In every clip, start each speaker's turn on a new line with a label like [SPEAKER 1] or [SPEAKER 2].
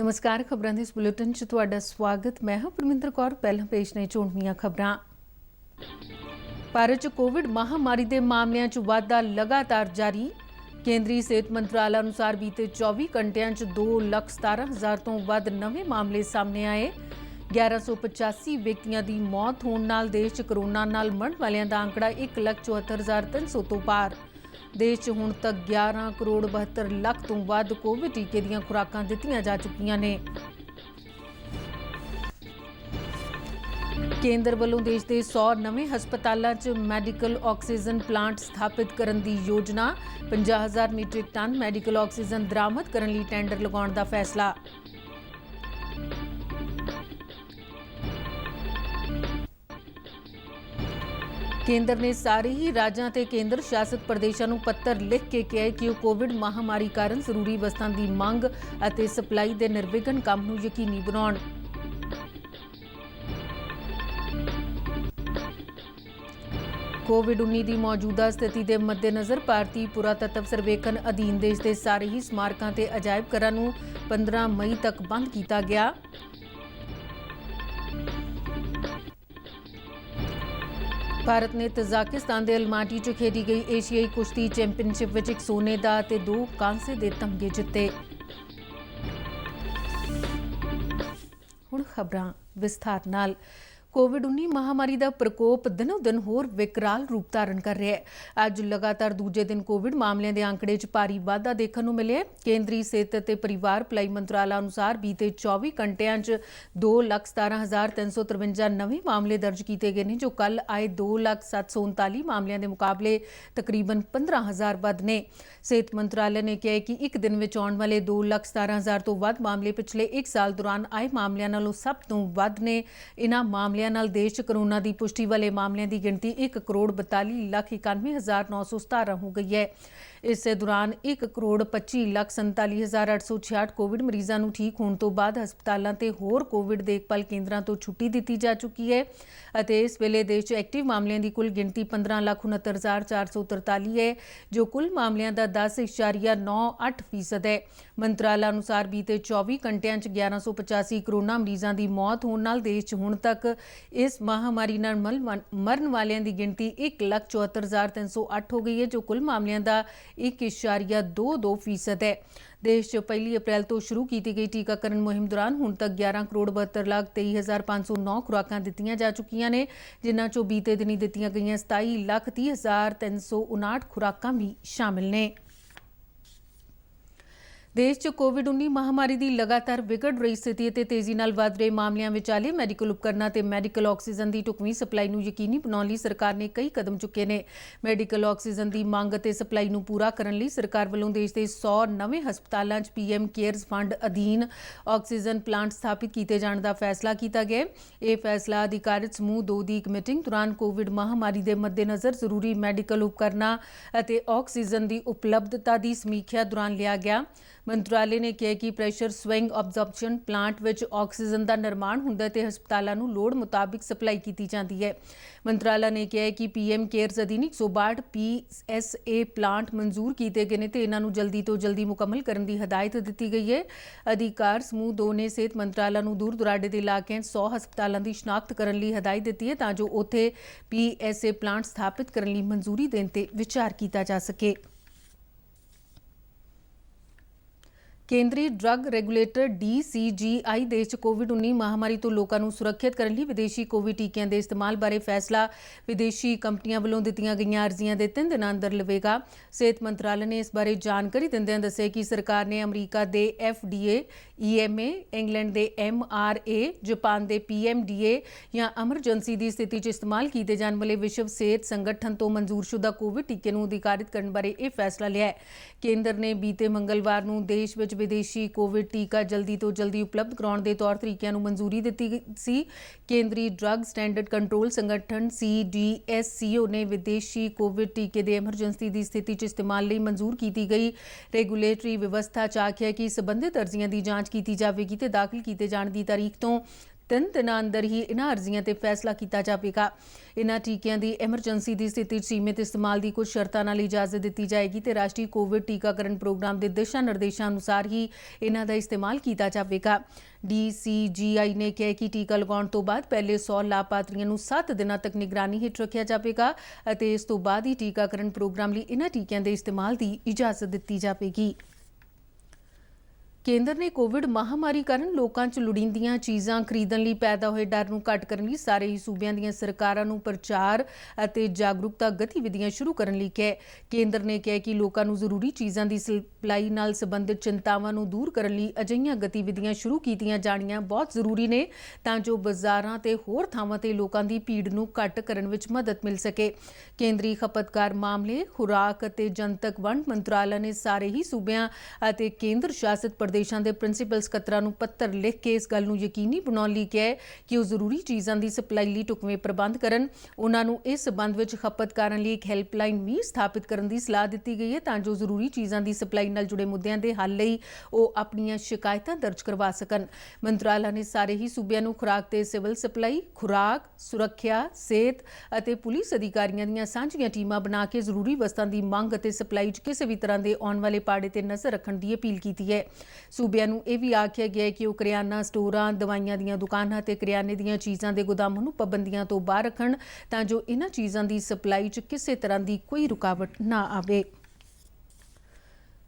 [SPEAKER 1] नमस्कार। खबरों के इस बुलेटिन च तुहाडा स्वागत। मैं हां परमिंदर कौर। पहला पेश ने चोणवीं खबरां। भारत च कोविड महामारी के मामलों च वाधा लगातार जारी। केंद्रीय सेहत मंत्रालय अनुसार बीते 24 घंटिया 2,17,000 तो वध नवे मामले सामने आए। 1185 व्यक्तियों की मौत होने नाल देश च कोरोना नाल मरण वालियां दा आंकड़ा 1,74,300 तो पार। देश च हुण तक 11,72,00,000 तो वध कोविड टीके दीयां खुराकां दित्तियां जा चुकियां ने। केंद्र वालों देश के 100 नवे हस्पतालों च मैडिकल ऑक्सीजन प्लांट स्थापित करने की योजना। 50,000 मीट्रिक टन मैडिकल ऑक्सीजन दरामद करने लई टेंडर लगाउण दा फैसला। केंद्र ने सारे ही राज्यों ते केंद्र शासित प्रदेशों को पत्र लिख के कहा कि वो कोविड महामारी कारण जरूरी वस्तां की मंग और सप्लाई के निर्विघन काम नूं यकीनी बनाउण। कोविड-19 की मौजूदा स्थिति के मद्देनज़र भारतीय पुरातत्व सर्वेखण अधीन देश के सारे ही स्मारकों ते अजायब घरां नूं 15 मई तक बंद किया गया। भारत ने तजाकिस्तान के अलमाटी च खेडी गई एशियाई कुश्ती चैंपीयनशिप विच 1 सोने का ते 2 कांसे के तमगे जिते। हुण खबरां विस्तार नाल। कोविड-19 महामारी का प्रकोप दिनों दिन होर विकराल रूप धारण कर रहा है। अज लगातार दूजे दिन कोविड मामलों के आंकड़े च भारी वाधा देखने को मिले। केंद्रीय सेहत ते परिवार भलाई मंत्रालय अनुसार बीते 24 घंटिया 2,17,353 नवे मामले दर्ज किए गए हैं, जो कल आए 2,07,39 मामलों के मुकाबले तकरीबन 15,000 वध ने। सेहत मंत्रालय ने कहा कि एक दिन में आने वाले 2,17,000 तो वध मामले पिछले एक साल दौरान आए मामलों नालों सब तो वध ने। इन्हां मामलों नाल देश कोरोना की पुष्टि वाले मामलों की गिनती 1,42,91,917 हो गई है। इस दौरान 1,25,47,866 कोविड मरीजों को ठीक होने तो बाद हस्पतालों ते होर कोविड देखभाल केंद्रों तो छुट्टी दी जा चुकी है। इस वेले देश एक्टिव मामलों की कुल गिनती 15,69,443 है, जो कुल मामलों का 10.98% है। मंत्रालय अनुसार बीते 24 घंटिया 1185 कोरोना मरीजों की मौत होने नाल देश च हुण तक इस महामारी नाल मरण वालियां की गिनती 1,74,308 हो गई है, जो कुल मामलों का 1.22% है। देश च 1 अप्रैल तो शुरू की गई टीकाकरण मुहिम दौरान हुण तक 11,72,23,509 खुराकां दित्तियां जा चुकियां ने, जिन्हां चों बीते दिनी दित्तियां गईयां 27,30,359 खुराकां भी शामिल ने। देश च कोविड-19 महामारी की लगातार विगड़ रही स्थिति ते तेजी नाल वध रहे मामलों विचाले मैडिकल उपकरणों ते मैडिकल ऑक्सीजन की ढुकवीं सप्लाई नूं यकीनी बनाउण लई सरकार ने कई कदम चुके ने। मैडिकल ऑक्सीजन की मंग ते सप्लाई नूं पूरा करन लई सरकार वालों देश के 100 नवे हस्पतालों च PM केयर्स फंड अधीन ऑक्सीजन प्लांट स्थापित किए जाने का फैसला किया गया। यह फैसला अधिकारित समूह 2 की एक मीटिंग दौरान कोविड महामारी के मद्देनज़र जरूरी मैडिकल उपकरणों और ऑक्सीजन की उपलब्धता की समीक्षा दौरान लिया गया। मंत्रालय ने कहा कि pressure swing absorption plant which oxygen का निर्माण हुंदा ते हस्पतालों नूं लोड़ मुताबिक सप्लाई की जाती है। मंत्रालय ने कहा कि PM केयर्स अधीन 162 PSA प्लांट मंजूर किए गए हैं ते इन्हां नूं जल्दी तो जल्दी मुकम्मल करने की हिदायत दी गई है। अधिकार समूह 2 ने सेहत मंत्रालय नूं दूर दुराडे के इलाकों 100 हस्पतालों की शनाख्त करने की हिदायत दी है, तां जो उत्थे PSA प्लांट स्थापित करने की मंजूरी देने ते विचार किया जा सके। केंद्रीय ड्रग रेगूलेटर DCGI देश च कोविड-19 महामारी तो लोगों को सुरक्षित करने लई विदेशी कोविड टीकिਆਂ के इस्तेमाल बारे फैसला विदेशी कंपनियां वालों दित्तियां गईयां अर्जियां के 3 दिनों अंदर लवेगा। सेहत मंत्रालय ने इस बारे जानकारी दिंदियां दस्सिया कि सरकार ने अमरीका के FDA, EMA, इंग्लैंड के MRA, जापान के PMDA या एमरजेंसी की स्थिति च इस्तेमाल किए जाने वाले विश्व सेहत संगठन तो मंजूरशुदा कोविड टीके नूं अधिकारित करने बारे यह फैसला लिया है। केंद्र ने बीते मंगलवार नूं देश विच विदेशी कोविड टीका जल्दी तो जल्दी उपलब्ध कराने के तौर तरीकों को मंजूरी दी सी। केंद्रीय ड्रग स्टैंडर्ड कंट्रोल संगठन CDSCO ने विदेशी कोविड टीके के एमरजेंसी की स्थिति च इस्तेमाल लई मंजूर की गई रेगूलेटरी व्यवस्था च आख्या कि संबंधित अर्जियां की जांच की जाएगी तो दाखिल किए जाने की तारीख तो 3 ਦਿਨਾਂ ਅੰਦਰ ਹੀ ਇਹਨਾਂ ਅਰਜ਼ੀਆਂ ਤੇ ਫੈਸਲਾ ਕੀਤਾ ਜਾਵੇਗਾ। ਇਹਨਾਂ ਟੀਕਿਆਂ ਦੀ ਐਮਰਜੈਂਸੀ ਦੀ ਸਥਿਤੀ 'ਚ ਸੀਮਿਤ ਇਸਤੇਮਾਲ ਦੀ ਕੁਝ ਸ਼ਰਤਾਂ ਨਾਲ ਇਜਾਜ਼ਤ ਦਿੱਤੀ ਜਾਏਗੀ ਤੇ ਰਾਸ਼ਟਰੀ ਕੋਵਿਡ ਟੀਕਾਕਰਨ ਪ੍ਰੋਗਰਾਮ ਦੇ ਦਿਸ਼ਾ ਨਿਰਦੇਸ਼ਾਂ ਅਨੁਸਾਰ ਹੀ ਇਹਨਾਂ ਦਾ ਇਸਤੇਮਾਲ ਕੀਤਾ ਜਾਵੇਗਾ। DCGI ਨੇ ਕਿਹਾ ਕਿ ਟੀਕਾ ਲਗਾਉਣ ਤੋਂ ਬਾਅਦ ਪਹਿਲੇ 100 ਲਾਭਪਾਤਰੀਆਂ ਨੂੰ 7 ਦਿਨਾਂ ਤੱਕ ਨਿਗਰਾਨੀ ਹੇਠ ਰੱਖਿਆ ਜਾਵੇਗਾ ਅਤੇ ਇਸ ਤੋਂ ਬਾਅਦ ਹੀ ਟੀਕਾਕਰਨ ਪ੍ਰੋਗਰਾਮ ਲਈ ਇਹਨਾਂ ਟੀਕਿਆਂ ਦੇ ਇਸਤੇਮਾਲ ਦੀ ਇਜਾਜ਼ਤ ਦਿੱਤੀ ਜਾਵੇਗੀ। ਕੇਂਦਰ ਨੇ ਕੋਵਿਡ ਮਹਾਮਾਰੀ ਕਾਰਨ ਲੋਕਾਂ 'ਚ ਲੋੜੀਂਦੀਆਂ ਚੀਜ਼ਾਂ ਖਰੀਦਣ ਲਈ ਪੈਦਾ ਹੋਏ ਡਰ ਨੂੰ ਘੱਟ ਕਰਨ ਲਈ ਸਾਰੇ ਹੀ ਸੂਬਿਆਂ ਦੀਆਂ ਸਰਕਾਰਾਂ ਨੂੰ ਪ੍ਰਚਾਰ ਅਤੇ ਜਾਗਰੂਕਤਾ ਗਤੀਵਿਧੀਆਂ ਸ਼ੁਰੂ ਕਰਨ ਲਈ ਕਿਹਾ। ਕੇਂਦਰ ਨੇ ਕਿਹਾ ਕਿ ਲੋਕਾਂ ਨੂੰ ਜ਼ਰੂਰੀ ਚੀਜ਼ਾਂ ਦੀ ਸਪਲਾਈ ਨਾਲ ਸੰਬੰਧਿਤ ਚਿੰਤਾਵਾਂ ਨੂੰ ਦੂਰ ਕਰਨ ਲਈ ਅਜਿਹੀਆਂ ਗਤੀਵਿਧੀਆਂ ਸ਼ੁਰੂ ਕੀਤੀਆਂ ਜਾਣੀਆਂ ਬਹੁਤ ਜ਼ਰੂਰੀ ਨੇ ਤਾਂ ਜੋ ਬਾਜ਼ਾਰਾਂ ਤੇ ਹੋਰ ਥਾਵਾਂ ਤੇ ਲੋਕਾਂ ਦੀ ਭੀੜ ਨੂੰ ਘੱਟ ਕਰਨ ਵਿੱਚ ਮਦਦ ਮਿਲ ਸਕੇ। ਕੇਂਦਰੀ ਖਪਤਕਾਰ ਮਾਮਲੇ, ਖੁਰਾਕ ਅਤੇ ਜਨਤਕ ਵੰਡ ਮੰਤਰਾਲਾ ਨੇ ਸਾਰੇ ਹੀ ਸੂਬਿਆਂ ਅਤੇ ਕੇਂਦਰ ਸ਼ਾਸਿਤ ਦੇਸ਼ਾਂ ਦੇ ਪ੍ਰਿੰਸੀਪਲ ਸਕੱਤਰਾਂ ਨੂੰ ਪੱਤਰ ਲਿਖ ਕੇ ਇਸ ਗੱਲ ਨੂੰ ਯਕੀਨੀ ਬਣਾਉਣ ਲਈ ਕਿਹਾ ਹੈ ਕਿ ਉਹ ਜ਼ਰੂਰੀ ਚੀਜ਼ਾਂ ਦੀ ਸਪਲਾਈ ਲਈ ਢੁਕਵੇਂ ਪ੍ਰਬੰਧ ਕਰਨ। ਉਹਨਾਂ ਨੂੰ ਇਸ ਸਬੰਧ ਵਿੱਚ ਖਪਤਕਾਰਾਂ ਲਈ ਇੱਕ ਹੈਲਪਲਾਈਨ ਵੀ ਸਥਾਪਿਤ ਕਰਨ ਦੀ ਸਲਾਹ ਦਿੱਤੀ ਗਈ ਹੈ ਤਾਂ ਜੋ ਜ਼ਰੂਰੀ ਚੀਜ਼ਾਂ ਦੀ ਸਪਲਾਈ ਨਾਲ ਜੁੜੇ ਮੁੱਦਿਆਂ ਦੇ ਹੱਲ ਲਈ ਉਹ ਆਪਣੀਆਂ ਸ਼ਿਕਾਇਤਾਂ ਦਰਜ ਕਰਵਾ ਸਕਣ। ਮੰਤਰਾਲਾ ਨੇ ਸਾਰੇ ਹੀ ਸੂਬਿਆਂ ਨੂੰ ਖੁਰਾਕ ਤੇ ਸਿਵਲ ਸਪਲਾਈ, ਖੁਰਾਕ, ਸੁਰੱਖਿਆ, ਸਿਹਤ ਅਤੇ ਪੁਲਿਸ ਅਧਿਕਾਰੀਆਂ ਦੀਆਂ ਸਾਂਝੀਆਂ ਟੀਮਾਂ ਬਣਾ ਕੇ ਜ਼ਰੂਰੀ ਵਸਤਾਂ ਦੀ ਮੰਗ ਅਤੇ ਸਪਲਾਈ 'ਚ ਕਿਸੇ ਵੀ ਤਰ੍ਹਾਂ ਦੇ ਆਉਣ ਵਾਲੇ ਪਾੜੇ ਤੇ ਨਜ਼ਰ ਰੱਖਣ ਦੀ ਅਪੀਲ ਕੀਤੀ ਹੈ। ਸੂਬਿਆਂ ਨੂੰ ਇਹ ਵੀ ਆਖਿਆ ਗਿਆ ਹੈ ਕਿ ਉਹ ਕਰਿਆਨਾ ਸਟੋਰਾਂ, ਦਵਾਈਆਂ ਦੀਆਂ ਦੁਕਾਨਾਂ ਤੇ ਕਰਿਆਨੇ ਦੀਆਂ ਚੀਜ਼ਾਂ ਦੇ ਗੋਦਾਮਾਂ ਨੂੰ ਪਾਬੰਦੀਆਂ ਤੋਂ ਬਾਹਰ ਰੱਖਣ ਤਾਂ ਜੋ ਇਹਨਾਂ ਚੀਜ਼ਾਂ ਦੀ ਸਪਲਾਈ 'ਚ ਕਿਸੇ ਤਰ੍ਹਾਂ ਦੀ ਕੋਈ ਰੁਕਾਵਟ ਨਾ ਆਵੇ।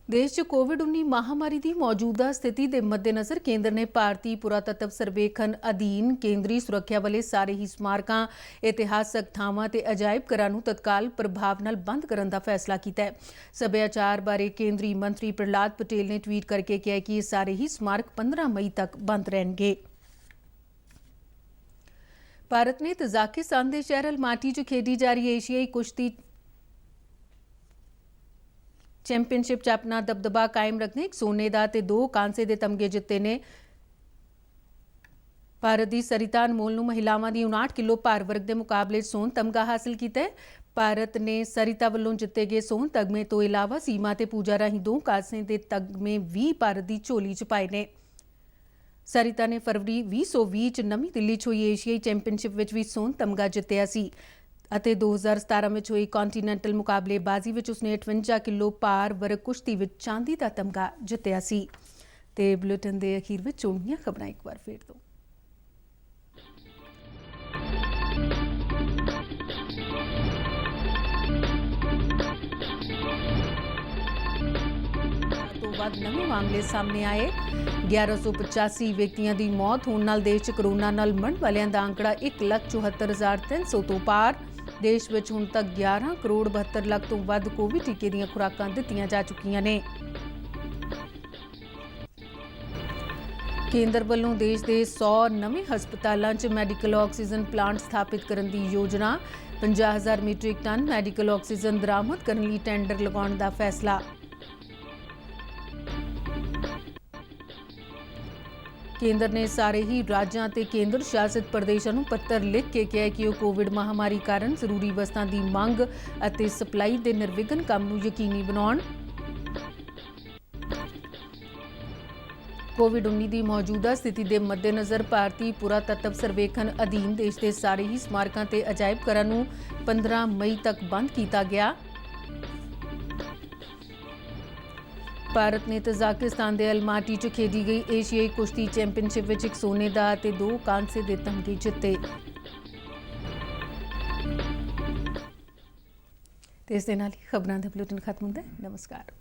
[SPEAKER 1] ਦੇਸ਼ 'ਚ ਕੋਵਿਡ-19 ਮਹਾਮਾਰੀ ਦੀ ਮੌਜੂਦਾ ਸਥਿਤੀ ਦੇ ਮੱਦੇਨਜ਼ਰ ਕੇਂਦਰ ਨੇ ਭਾਰਤੀ ਪੁਰਾਤੱਤਵ ਸਰਵੇਖਣ ਅਧੀਨ ਕੇਂਦਰੀ ਸੁਰੱਖਿਆ ਵਾਲੇ ਸਾਰੇ ਹੀ ਸਮਾਰਕਾਂ, ਇਤਿਹਾਸਕ ਥਾਵਾਂ ਤੇ ਅਜਾਇਬ ਘਰਾਂ ਨੂੰ ਤਤਕਾਲ ਪ੍ਰਭਾਵ ਨਾਲ ਬੰਦ ਕਰਨ ਦਾ ਫੈਸਲਾ ਕੀਤਾ ਹੈ। ਸੱਭਿਆਚਾਰ ਬਾਰੇ ਕੇਂਦਰੀ ਮੰਤਰੀ ਪ੍ਰਹਲਾਦ ਪਟੇਲ ਨੇ ਟਵੀਟ ਕਰਕੇ ਕਿਹਾ ਕਿ ਇਹ ਸਾਰੇ ਹੀ ਸਮਾਰਕ 15 ਮਈ ਤੱਕ ਬੰਦ ਰਹਿਣਗੇ। ਭਾਰਤ ਨੇ ਤਜ਼ਾਕਿਸਤਾਨ ਦੇ ਸ਼ਹਿਰ ਅਲਮਾਟੀ 'ਚ ਖੇਡੀ ਜਾ ਰਹੀ ਏਸ਼ੀਆਈ ਕੁਸ਼ਤੀ ਚੈਂਪੀਅਨਸ਼ਿਪ 'ਚ ਆਪਣਾ ਦਬਦਬਾ ਕਾਇਮ ਰੱਖਦੇ 1 ਸੋਨੇ ਦਾ ਤੇ 2 ਕਾਂਸੇ ਦੇ ਤਮਗੇ ਜਿੱਤੇ ਨੇ। ਭਾਰਤ ਦੀ ਸਰਿਤਾ ਅਨਮੋਲ ਨੂੰ ਮਹਿਲਾਵਾਂ ਦੀ 59 ਕਿਲੋ ਭਾਰ ਵਰਗ ਦੇ ਮੁਕਾਬਲੇ 'ਚ ਸੋਨ ਤਮਗਾ ਹਾਸਲ ਕੀਤਾ ਹੈ। ਭਾਰਤ ਨੇ ਸਰਿਤਾ ਵੱਲੋਂ ਜਿੱਤੇ ਗਏ ਸੋਨ ਤਗਮੇ ਤੋਂ ਇਲਾਵਾ ਸੀਮਾ ਤੇ ਪੂਜਾ ਰਾਹੀਂ 2 ਕਾਂਸੇ ਦੇ ਤਗਮੇ ਵੀ ਭਾਰਤ ਦੀ ਝੋਲੀ 'ਚ ਪਾਏ ਨੇ। ਸਰਿਤਾ ਨੇ ਫਰਵਰੀ 2020 'ਚ ਨਵੀਂ ਦਿੱਲੀ 'ਚ ਹੋਈ ਏਸ਼ੀਆਈ ਚੈਂਪੀਅਨਸ਼ਿਪ ਵਿੱਚ ਵੀ ਸੋਨ ਤਮਗਾ ਜਿੱਤਿਆ ਸੀ ਅਤੇ 2017 ਵਿੱਚ ਹੋਈ ਕੰਟੀਨੈਂਟਲ ਮੁਕਾਬਲੇਬਾਜ਼ੀ ਵਿੱਚ ਉਸਨੇ 58 ਕਿਲੋ ਭਾਰ ਵਰਗ ਕੁਸ਼ਤੀ ਵਿੱਚ ਚਾਂਦੀ ਦਾ ਤਮਗਾ ਜਿੱਤਿਆ ਸੀ। ਤੇ ਬੁਲੇਟਿਨ ਦੇ ਅਖੀਰ ਵਿੱਚ ਚੋਣਵੀਆਂ ਖਬਰਾਂ ਇੱਕ ਵਾਰ ਫੇਰ ਤੋਂ। ਵੱਧ ਨਵੇਂ ਮਾਮਲੇ ਸਾਹਮਣੇ ਆਏ। 1185 ਵਿਅਕਤੀਆਂ ਦੀ ਮੌਤ ਹੋਣ ਨਾਲ ਦੇਸ਼ 'ਚ ਕਰੋਨਾ ਨਾਲ ਮਰਨ ਵਾਲਿਆਂ ਦਾ ਅੰਕੜਾ 1,74,300 ਤੋਂ ਪਾਰ। ਦੇਸ਼ ਵਿੱਚ ਹੁਣ ਤੱਕ 11 ਕਰੋੜ 72 ਲੱਖ ਤੋਂ ਵੱਧ ਕੋਵਿਡ ਟੀਕੇ ਦੀਆਂ ਖੁਰਾਕਾਂ ਦਿੱਤੀਆਂ ਜਾ ਚੁੱਕੀਆਂ ਨੇ। ਕੇਂਦਰ ਵੱਲੋਂ ਦੇਸ਼ ਦੇ 100 ਨਵੇਂ ਹਸਪਤਾਲਾਂ 'ਚ ਮੈਡੀਕਲ ਆਕਸੀਜਨ ਪਲਾਂਟ ਸਥਾਪਿਤ ਕਰਨ ਦੀ ਯੋਜਨਾ। 50,000 ਮੀਟ੍ਰਿਕ ਟਨ ਮੈਡੀਕਲ ਆਕਸੀਜਨ ਦਰਾਮਦ ਕਰਨ ਲਈ ਟੈਂਡਰ ਲਗਾਉਣ ਦਾ ਫੈਸਲਾ। ਕੇਂਦਰ ਨੇ ਸਾਰੇ ਹੀ ਰਾਜਾਂ ਤੇ ਕੇਂਦਰ ਸ਼ਾਸਿਤ ਪ੍ਰਦੇਸ਼ਾਂ ਨੂੰ ਪੱਤਰ ਲਿਖ ਕੇ ਕਿਹਾ ਕਿ ਉਹ ਕੋਵਿਡ ਮਹਾਮਾਰੀ ਕਾਰਨ ਜ਼ਰੂਰੀ ਵਸਤਾਂ ਦੀ ਮੰਗ ਅਤੇ ਸਪਲਾਈ ਦੇ ਨਿਰਵਿਘਨ ਕੰਮ ਨੂੰ ਯਕੀਨੀ ਬਣਾਉਣ। ਕੋਵਿਡ-19 ਦੀ ਮੌਜੂਦਾ ਸਥਿਤੀ ਦੇ ਮੱਦੇਨਜ਼ਰ ਭਾਰਤੀ ਪੁਰਾਤੱਤਵ ਸਰਵੇਖਣ ਅਧੀਨ ਦੇਸ਼ ਦੇ ਸਾਰੇ ਹੀ ਸਮਾਰਕਾਂ ਤੇ ਅਜਾਇਬ ਘਰਾਂ ਨੂੰ 15 ਮਈ ਤੱਕ ਬੰਦ ਕੀਤਾ ਗਿਆ। ਭਾਰਤ ਨੇ ਤਜ਼ਾਕਿਸਤਾਨ ਦੇ ਅਲਮਾਟੀ 'ਚ ਖੇਡੀ ਗਈ ਏਸ਼ੀਆਈ ਕੁਸ਼ਤੀ ਚੈਂਪੀਅਨਸ਼ਿਪ ਵਿੱਚ 1 ਸੋਨੇ ਦਾ ਤੇ 2 ਕਾਂਸੇ ਦੇ ਤਮਗੇ ਜਿੱਤੇ। ਤੇ ਇਸ ਦੇ ਨਾਲ ਹੀ ਖਬਰਾਂ ਦਾ ਬੁਲੇਟਿਨ ਖਤਮ ਹੁੰਦਾ ਹੈ। ਨਮਸਕਾਰ।